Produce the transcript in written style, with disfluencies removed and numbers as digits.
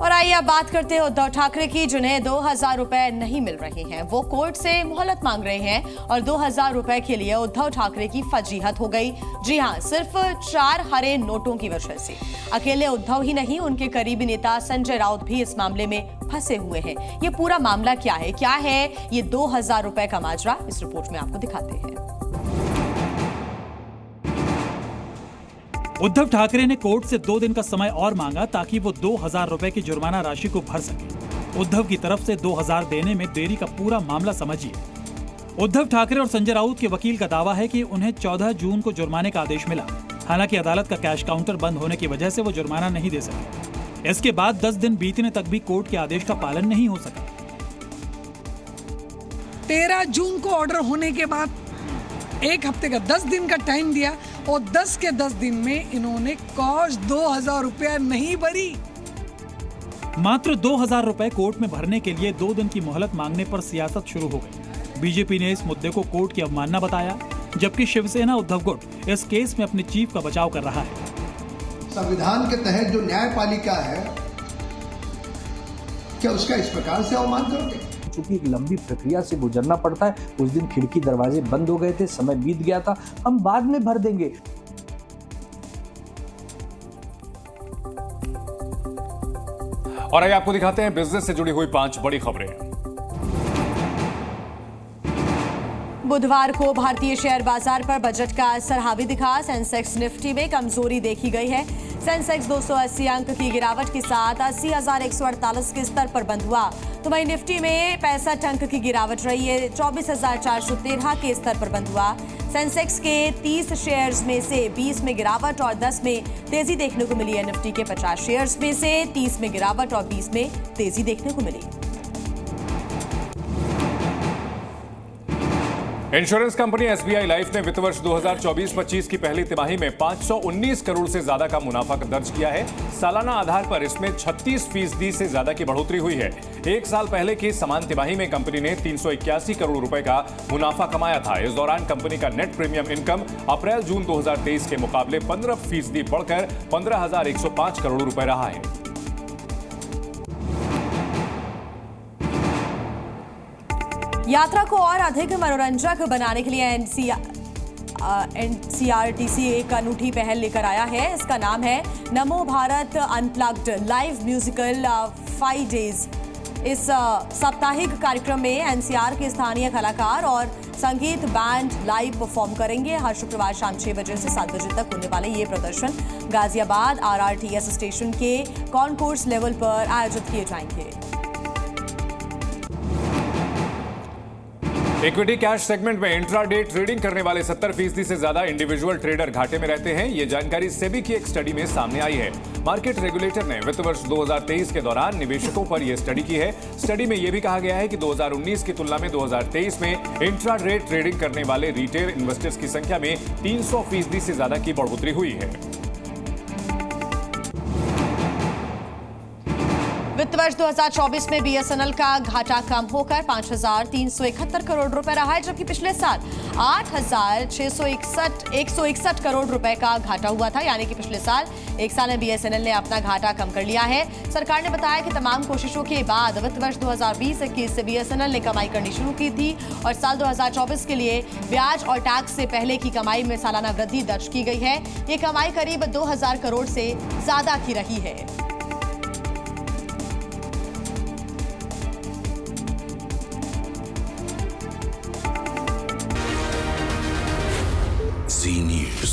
और आइए अब बात करते हैं उद्धव ठाकरे की, जिन्हें 2,000 रुपए नहीं मिल रहे हैं। वो कोर्ट से मोहलत मांग रहे हैं और 2,000 रुपए के लिए उद्धव ठाकरे की फजीहत हो गई। जी हां, सिर्फ 4 हरे नोटों की वजह से। अकेले उद्धव ही नहीं, उनके करीबी नेता संजय राउत भी इस मामले में फंसे हुए हैं। ये पूरा मामला क्या है ये 2,000 रुपए का माजरा, इस रिपोर्ट में आपको दिखाते हैं। उद्धव ठाकरे ने कोर्ट से 2 दिन का समय और मांगा ताकि वो 2,000 रुपए की जुर्माना राशि को भर सके। उद्धव की तरफ से 2,000 देने में देरी का पूरा मामला समझिए। उद्धव ठाकरे और संजय राउत के वकील का दावा है कि उन्हें 14 जून को जुर्माने का आदेश मिला। हालांकि अदालत का कैश काउंटर बंद होने की वजह से वो जुर्माना नहीं दे सके। इसके बाद 10 दिन बीतने तक भी कोर्ट के आदेश का पालन नहीं हो सका। 13 जून को ऑर्डर होने के बाद 1 हफ्ते का 10 दिन का टाइम दिया और 10 के 10 दिन में इन्होंने कॉस्ट 2,000 रुपया नहीं भरी। मात्र 2,000 रुपए कोर्ट में भरने के लिए 2 दिन की मोहलत मांगने पर सियासत शुरू हो गई। बीजेपी ने इस मुद्दे को कोर्ट की अवमानना बताया, जबकि शिवसेना उद्धव गुट इस केस में अपने चीफ का बचाव कर रहा है। संविधान के तहत जो न्यायपालिका है, क्या उसका इस प्रकार से अवमान करोगे? चूंकि एक लंबी प्रक्रिया से गुजरना पड़ता है, उस दिन खिड़की दरवाजे बंद हो गए थे, समय बीत गया था, हम बाद में भर देंगे। और आइए आपको दिखाते हैं बिजनेस से जुड़ी हुई 5 बड़ी खबरें। बुधवार को भारतीय शेयर बाजार पर बजट का असर हावी दिखा। सेंसेक्स निफ्टी में कमजोरी देखी गई है। सेंसेक्स 280 अंक की गिरावट के साथ 80,148 के स्तर पर बंद हुआ, तो वहीं निफ्टी में 65 अंक की गिरावट रही है। 24,413 के स्तर पर बंद हुआ। सेंसेक्स के 30 शेयर्स में से 20 में गिरावट और 10 में तेजी देखने को मिली है। निफ्टी के 50 शेयर्स में से 30 में गिरावट और 20 में तेजी देखने को मिली। इंश्योरेंस कंपनी एसबीआई लाइफ ने वित्त वर्ष 2024-25 की पहली तिमाही में 519 करोड़ से ज्यादा का मुनाफा दर्ज किया है। सालाना आधार पर इसमें 36% से ज्यादा की बढ़ोतरी हुई है। 1 साल पहले की समान तिमाही में कंपनी ने 381 करोड़ रुपए का मुनाफा कमाया था। इस दौरान कंपनी का नेट प्रीमियम इनकम अप्रैल-जून 2023 के मुकाबले 15% बढ़कर 15,105 करोड़ रुपए रहा है। यात्रा को और अधिक मनोरंजक बनाने के लिए एनसीआरटीसी एक अनूठी पहल लेकर आया है। इसका नाम है नमो Bharat unplugged live musical 5 days. इस साप्ताहिक कार्यक्रम में एनसीआर के स्थानीय कलाकार और संगीत बैंड लाइव परफॉर्म करेंगे। हर शुक्रवार शाम 6 बजे से 7 बजे तक होने वाले ये प्रदर्शन गाजियाबाद आरआरटीएस स्टेशन के कॉन्कोर्स लेवल पर आयोजित किए जाएंगे। इक्विटी कैश सेगमेंट में इंट्राडे ट्रेडिंग करने वाले 70% से ज्यादा इंडिविजुअल ट्रेडर घाटे में रहते हैं। ये जानकारी सेबी की एक स्टडी में सामने आई है। मार्केट रेगुलेटर ने वित्त वर्ष 2023 के दौरान निवेशकों पर यह स्टडी की है। स्टडी में यह भी कहा गया है कि 2019 की तुलना में 2023 में इंट्राडे ट्रेडिंग करने वाले रिटेल इन्वेस्टर्स की संख्या में 300% से ज्यादा की बढ़ोतरी हुई है। वित्त वर्ष 2024 में बीएसएनएल का घाटा कम होकर 5,371 करोड़ रुपए रहा है, जबकि पिछले साल 8,161 करोड़ रुपए का घाटा हुआ था। यानी कि पिछले साल 1 साल में बीएसएनएल ने अपना घाटा कम कर लिया है। सरकार ने बताया कि तमाम कोशिशों के बाद वित्त वर्ष 2020-21 से बीएसएनएल ने कमाई करनी शुरू की थी और साल 2024 के लिए ब्याज और टैक्स से पहले की कमाई में सालाना वृद्धि दर्ज की गई है। ये कमाई करीब 2,000 करोड़ से ज्यादा की रही है। Zee News.